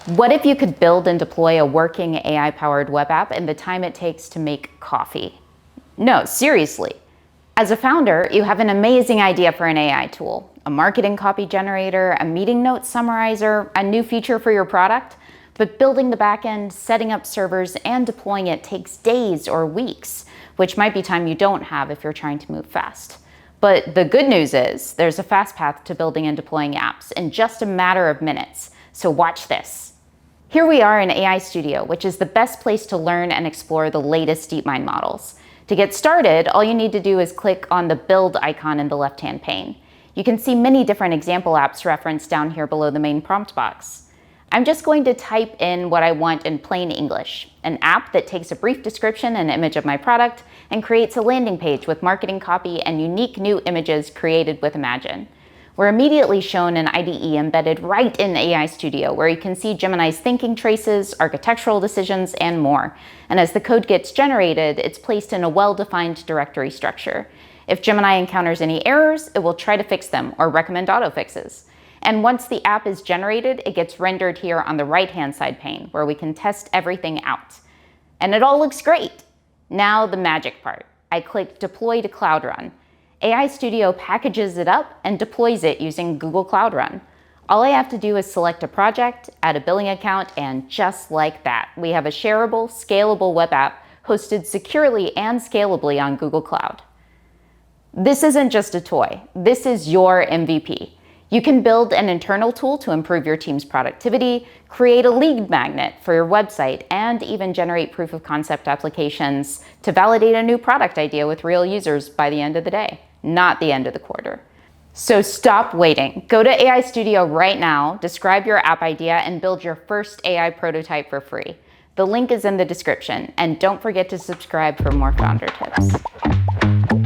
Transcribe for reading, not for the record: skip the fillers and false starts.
What if you could build and deploy a working AI-powered web app in the time it takes to make coffee? No, seriously. As a founder, you have an amazing idea for an AI tool, a marketing copy generator, a meeting notes summarizer, a new feature for your product, but building the backend, setting up servers, and deploying it takes days or weeks, which might be time you don't have if you're trying to move fast. But the good news is there's a fast path to building and deploying apps in just a matter of minutes. So watch this. Here we are in AI Studio, which is the best place to learn and explore the latest DeepMind models. To get started, all you need to do is click on the build icon in the left-hand pane. You can see many different example apps referenced down here below the main prompt box. I'm just going to type in what I want in plain English, an app that takes a brief description and image of my product and creates a landing page with marketing copy and unique new images created with Imagine. We're immediately shown an IDE embedded right in AI Studio, where you can see Gemini's thinking traces, architectural decisions, and more. And as the code gets generated, it's placed in a well-defined directory structure. If Gemini encounters any errors, it will try to fix them or recommend autofixes. And once the app is generated, it gets rendered here on the right-hand side pane, where we can test everything out. And it all looks great. Now the magic part. I click Deploy to Cloud Run. AI Studio packages it up and deploys it using Google Cloud Run. All I have to do is select a project, add a billing account, and just like that, we have a shareable, scalable web app hosted securely and scalably on Google Cloud. This isn't just a toy. This is your MVP. You can build an internal tool to improve your team's productivity, create a lead magnet for your website, and even generate proof of concept applications to validate a new product idea with real users by the end of the day, not the end of the quarter. So stop waiting. Go to AI Studio right now, describe your app idea, and build your first AI prototype for free. The link is in the description, and don't forget to subscribe for more founder tips.